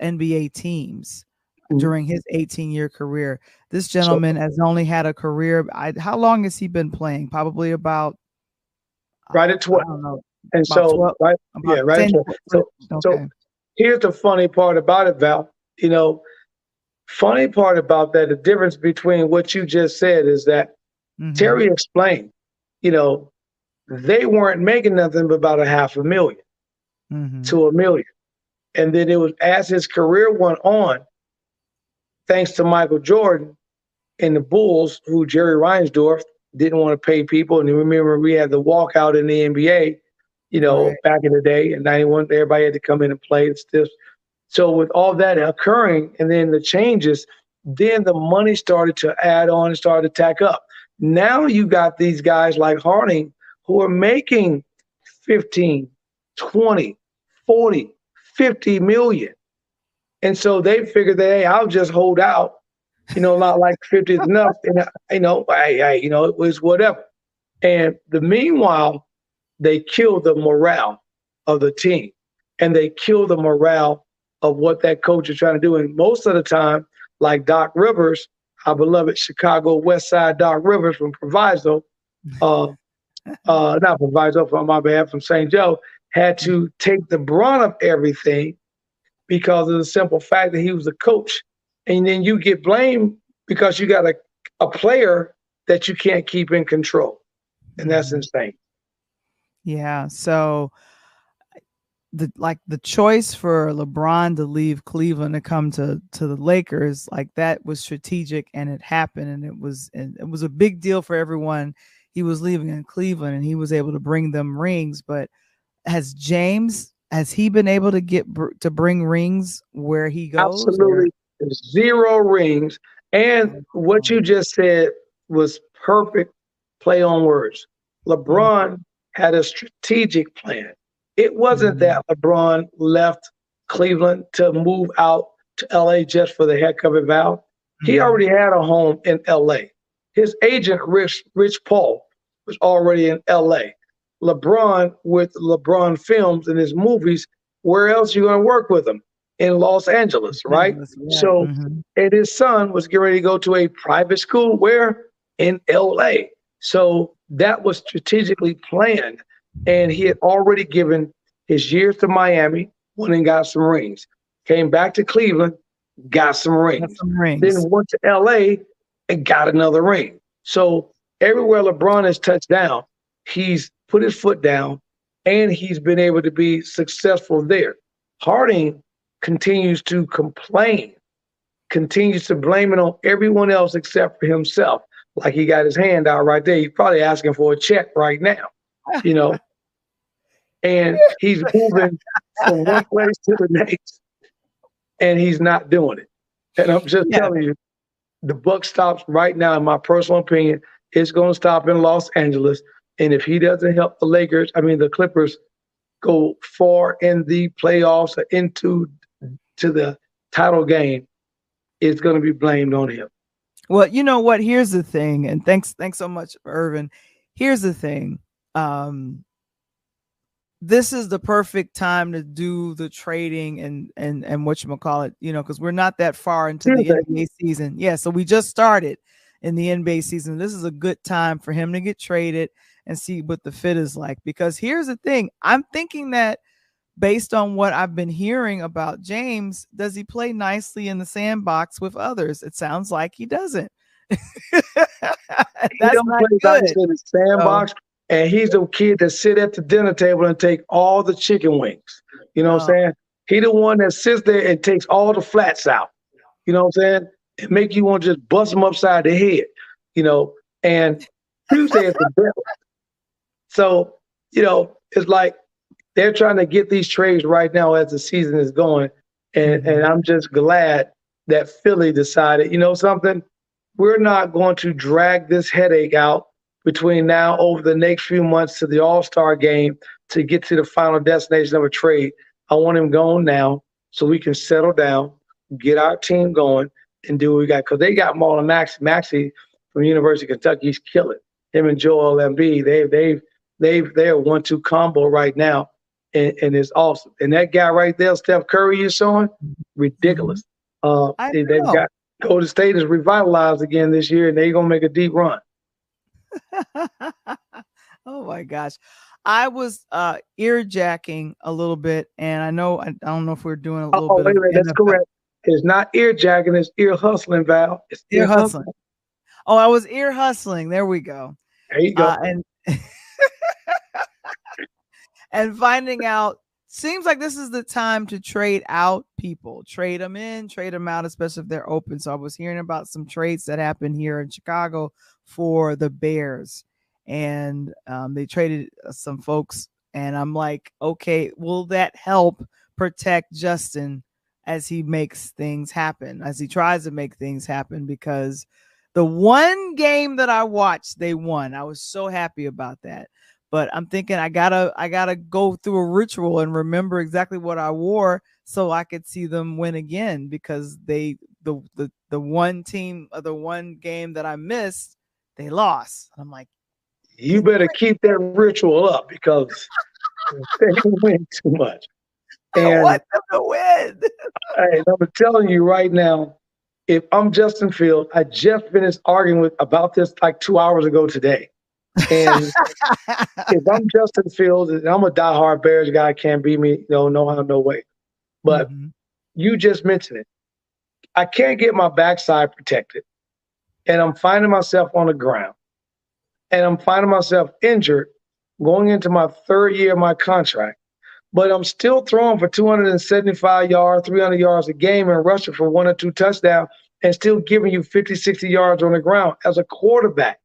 NBA teams Mhm. during his 18-year career. This So gentleman has only had a career. How long has he been playing? Probably about, right at I 12. don't know, And about so 12, right, yeah, about right at 10. 12. So Okay. here's the funny part about it, Val. Funny part about that, the difference between what you just said is that Hmm. Terry explained, you know, they weren't making nothing but about a half a million Hmm. to a million. And then it was as his career went on, thanks to Michael Jordan and the Bulls, who Jerry Reinsdorf didn't want to pay people. And remember, we had the walkout in the NBA, Right. back in the day in '91. Everybody had to come in and play and stuff. So with all that occurring and then the changes, then the money started to add on and started to tack up. Now you got these guys like Harding who are making 15, 20, 40, 50 million. And so they figured that, hey, I'll just hold out, not like 50 is enough. And, it was whatever. And the meanwhile, they killed the morale of the team and they killed the morale of what that coach is trying to do. And most of the time, like Doc Rivers, our beloved Chicago West Side Doc Rivers from Proviso, uh, not Proviso, from my bad, from St. Joe, had to take the brunt of everything because of the simple fact that he was a coach. And then you get blamed because you got a player that you can't keep in control. And that's Hmm. insane. Yeah. So the choice for LeBron to leave Cleveland to come to the Lakers, like that was strategic and it happened and it was a big deal for everyone. He was leaving in Cleveland and he was able to bring them rings, but has he been able to to bring rings where he goes or Absolutely zero rings. And what oh, you just said was perfect play on words. mm, LeBron had a strategic plan. It wasn't mhm, that LeBron left Cleveland to move out to LA just for the heck of it, Val. He mhm, already had a home in LA. His agent, Rich Paul, was already in LA. LeBron, with LeBron films and his movies, where else are you going to work with him? In Los Angeles, right? Angeles, right, So, mhm, and his son was getting ready to go to a private school where? In LA. So that was strategically planned. And he had already given his years to Miami, went and got some rings. Came back to Cleveland, got some got rings. some Then rings. went to LA and got another ring. So Everywhere LeBron has touched down, he's put his foot down and he's been able to be successful there. Harding continues to complain, continues to blame it on everyone else except for himself. Like he got his hand out right there. He's probably asking for a check right now, you know, and he's moving from one place to the next and he's not doing it. And I'm just Yeah. telling you, the buck stops right now, in my personal opinion. It's going to stop in Los Angeles. And if he doesn't help the Clippers go far in the playoffs or into the title game, it's going to be blamed on him. Well, you know what? Here's the thing, and thanks so much, Irvin. Here's the thing. This is the perfect time to do the trading and whatchamacallit, because we're not that far into the NBA season. Yeah, so we just started in the NBA season. This is a good time for him to get traded and see what the fit is like. Because here's the thing. I'm thinking that based on what I've been hearing about James, does he play nicely in the sandbox with others? It sounds like he doesn't. He don't play nicely in the sandbox. And he's the kid that sit at the dinner table and take all the chicken wings. You know what I'm saying? He the one that sits there and takes all the flats out. You know what I'm saying? And make you want to just bust them upside the head. And Tuesday is the devil. So, it's like they're trying to get these trades right now as the season is going. And I'm just glad that Philly decided, something? We're not going to drag this headache out between now over the next few months to the All-Star game to get to the final destination of a trade. I want him going now so we can settle down, get our team going, and do what we got. Because they got Marlon Maxey from University of Kentucky. He's killing. Him and Joel Embiid, they're a 1-2 combo right now, and it's awesome. And that guy right there, Steph Curry, you're showing, ridiculous. They've got Golden State is revitalized again this year, and they're gonna make a deep run. Oh my gosh. I was ear jacking a little bit, and I don't know if we're doing a little bit of that's correct. It's not ear jacking, it's ear hustling, Val. It's ear hustling. Oh, I was ear hustling. There we go. There you go. And finding out, seems like this is the time to trade out people. Trade them in, trade them out, especially if they're open. So I was hearing about some trades that happened here in Chicago for the Bears, and they traded some folks, and I'm like, okay, will that help protect Justin as he makes things happen, as he tries to make things happen? Because the one game that I watched, they won. I was so happy about that. But I'm thinking I gotta go through a ritual and remember exactly what I wore so I could see them win again, because the one team or the one game that I missed, they lost. I'm like, you better keep that ritual up, because they win too much. And I want them to win. I'm telling you right now, if I'm Justin Fields, I just finished arguing about this like 2 hours ago today. And if I'm Justin Fields, and I'm a diehard Bears guy, can't beat me, no how, no way. But you just mentioned it. I can't get my backside protected, and I'm finding myself on the ground, and I'm finding myself injured going into my third year of my contract. But I'm still throwing for 275 yards, 300 yards a game, and rushing for 1 or 2 touchdowns, and still giving you 50, 60 yards on the ground as a quarterback.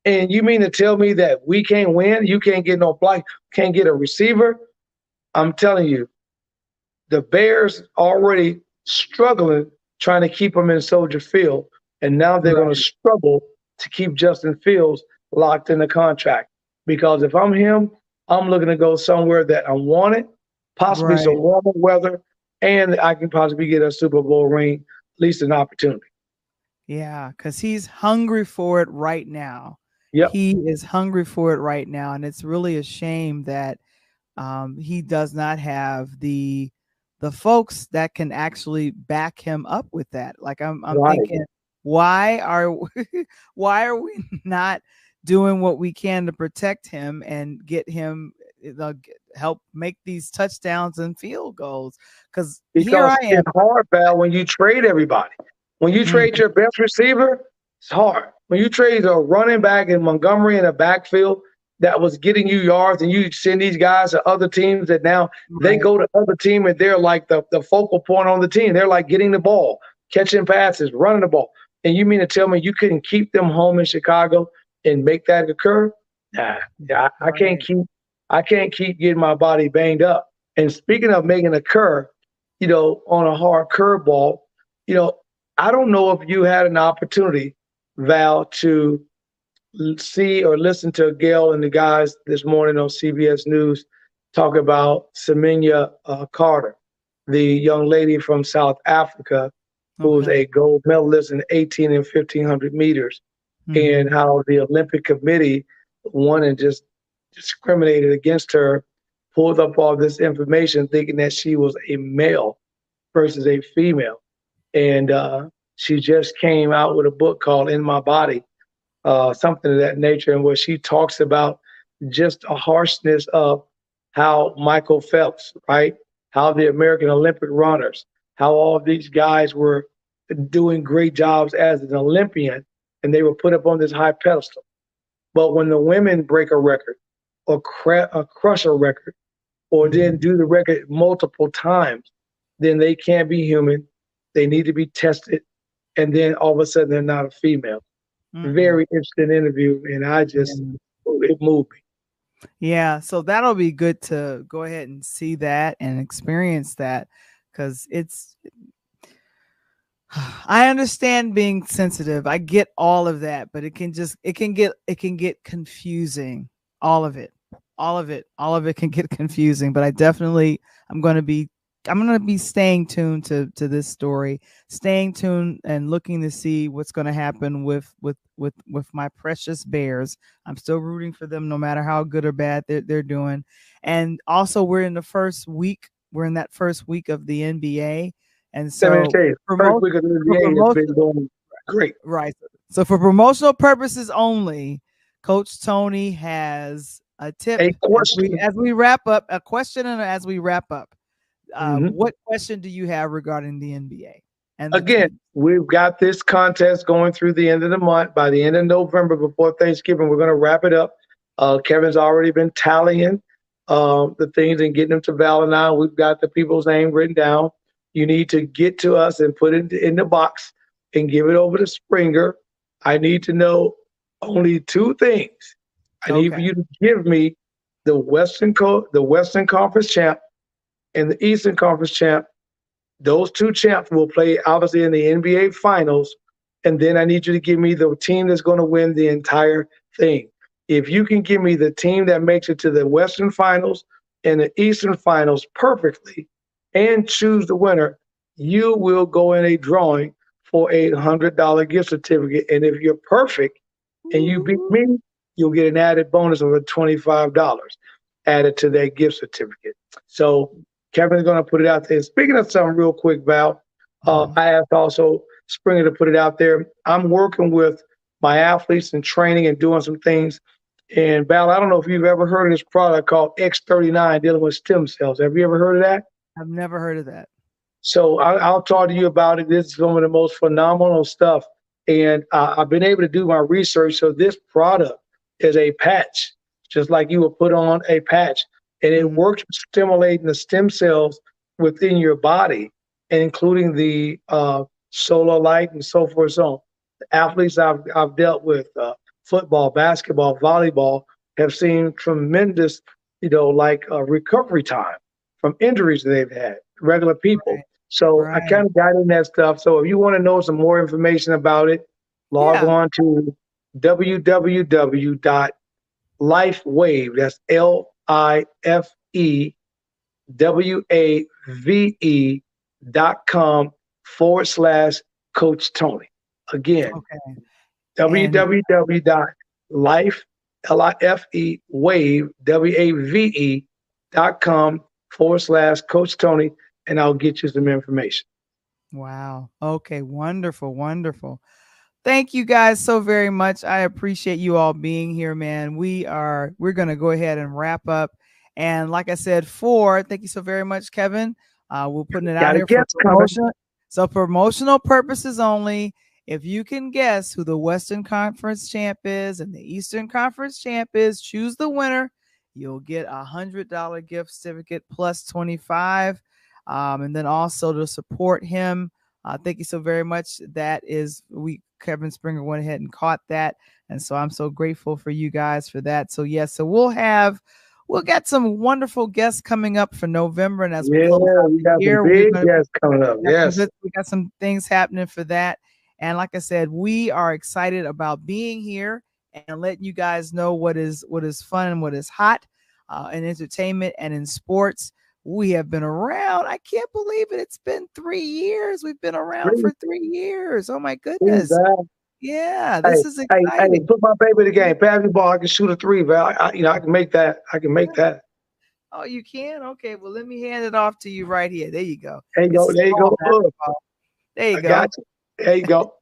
And you mean to tell me that we can't win? You can't get no block, can't get a receiver? I'm telling you, the Bears already struggling trying to keep them in Soldier Field, and now they're going to struggle to keep Justin Fields locked in the contract. Because if I'm him, I'm looking to go somewhere that I wanted, possibly some warmer weather, and I can possibly get a Super Bowl ring, at least an opportunity. Yeah, because he's hungry for it right now. Yep. He is hungry for it right now, and it's really a shame that he does not have the folks that can actually back him up with that. Like I'm thinking, why are we not doing what we can to protect him and get him help make these touchdowns and field goals? Because here I am. It's hard, Val, when you trade everybody. When you trade your best receiver, It's hard. When you trade a running back in Montgomery in a backfield that was getting you yards, and you send these guys to other teams that now they Right. go to other team and they're like the focal point on the team. They're like getting the ball, catching passes, running the ball. And you mean to tell me you couldn't keep them home in Chicago and make that occur? Nah, I can't Right. keep getting my body banged up. And speaking of making a occur, on a hard curveball, you know, I don't know if you had an opportunity, Val, to see or listen to Gail and the guys this morning on CBS News talk about Semenya Carter, the young lady from South Africa who's Okay. a gold medalist in 18 and 1500 meters, and Mm-hmm. how the Olympic Committee won and just discriminated against her, pulled up all this information thinking that she was a male versus a female. And she just came out with a book called In My Body, something of that nature, and where she talks about just a harshness of how Michael Phelps, right? How the American Olympic runners, how all of these guys were doing great jobs as an Olympian, and they were put up on this high pedestal. But when the women break a record or crush a record or then Mm-hmm. do the record multiple times, then they can't be human. They need to be tested. And then all of a sudden, they're not a female. Mm-mm. Very interesting interview. And Yeah. it moved me. Yeah, so that'll be good to go ahead and see that and experience that, because it's I understand being sensitive. I get all of that, but it can get confusing. All of it. All of it. All of it can get confusing, but I'm going to be staying tuned to this story, staying tuned and looking to see what's going to happen with my precious Bears. I'm still rooting for them no matter how good or bad they're doing. And also we're in that first week of the NBA, and Let me so tell you, first promote week of the for NBA has promotion, been going great. right. So for promotional purposes only, Coach Tony has a tip A question. as we wrap up, a question, and as we wrap up. Mhm. What question do you have regarding the NBA and the Again, team? we've got this contest going through the end of the month. By the end of November, before Thanksgiving, we're going to wrap it up. Kevin's already been tallying the things and getting them to Val and I. We've got the people's name written down. You need to get to us and put it in the box and give it over to Springer. I need to know only two things. I need for Okay. you to give me the Western Conference champ and the Eastern Conference champ. Those two champs will play obviously in the NBA finals. And then I need you to give me the team that's going to win the entire thing. If you can give me the team that makes it to the Western finals and the Eastern finals perfectly and choose the winner, you will go in a drawing for $100 gift certificate. And if you're perfect and you beat Ooh. me, you'll get an added bonus of a $25 added to that gift certificate. So Kevin's going to put it out there. Speaking of something real quick, Val, Mhm. I asked also Springer to put it out there. I'm working with my athletes and training and doing some things. And Val, I don't know if you've ever heard of this product called X39 dealing with stem cells. Have you ever heard of that? I've never heard of that. So I'll talk to you about it. This is some of the most phenomenal stuff. And I've been able to do my research. So this product is a patch, just like you would put on a patch. And it Mhm. works with stimulating the stem cells within your body, and including the solar light and so forth. So the athletes I've dealt with, football, basketball, volleyball, have seen tremendous, recovery time from injuries that they've had, regular people. Right. So I Right. kind of got in that stuff. So if you want to know some more information about it, log Yeah. on to www.lifewave. That's LIFEWAVE.com /Coach Tony. Again, Okay. And www.lifewave.com /Coach Tony, and I'll get you some information. wow. Okay. Wonderful. Wonderful. Thank you guys so very much. I appreciate you all being here, man. We're gonna go ahead and wrap up. And like I said, thank you so very much, Kevin. We're putting it out Got a here for guest coming. promotion. So promotional purposes only. If you can guess who the Western Conference champ is and the Eastern Conference champ is, choose the winner. You'll get $100 gift certificate plus 25. And then also to support him. Thank you so very much. Kevin Springer went ahead and caught that. And so I'm so grateful for you guys for that. So yes, so we'll get some wonderful guests coming up for November. And as we close out we got the year, some big guests coming up. Yes. We got some things happening for that. And like I said, we are excited about being here and letting you guys know what is fun and what is hot in entertainment and in sports. We have been around. I can't believe it. It's been 3 years. We've been around for 3 years. Oh my goodness. Yeah, this is exciting. Hey, put my baby in the game. Pass me the ball. I can shoot a three, Val. I can make that. I can make that. Oh, you can? Okay, well, let me hand it off to you right here. There you go. There you go. There you go. There you go. Got you. There you go.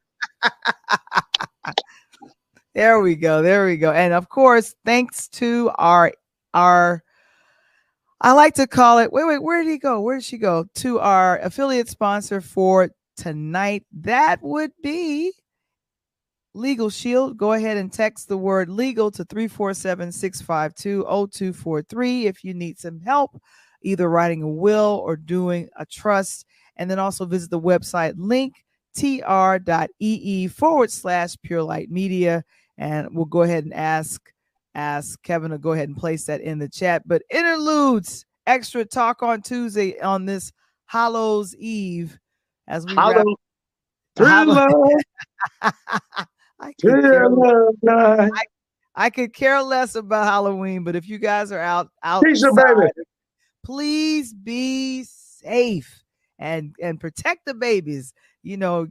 There we go. There we go. And of course, thanks to our I like to call it, wait, where did he go? Where did she go? To our affiliate sponsor for tonight. That would be Legal Shield. Go ahead and text the word legal to 347-652-0243 if you need some help, either writing a will or doing a trust. And then also visit the website linktr.ee/Pure Light Media. And we'll go ahead and ask Kevin to go ahead and place that in the chat. But Interludes, extra talk on Tuesday on this Hallows Eve as we wrap. I could care less about Halloween, but if you guys are outside, please be safe and protect the babies. You know,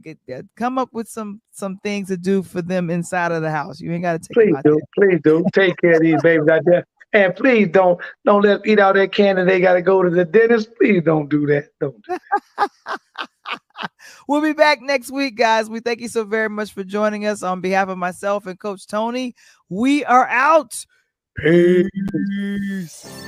come up with some things to do for them inside of the house. You ain't got to take them out there. Please do. Take care of these babies out there. And please don't let them eat out that candy. They got to go to the dentist. Please don't do that. Don't do that. We'll be back next week, guys. We thank you so very much for joining us. On behalf of myself and Coach Tony, we are out. Peace.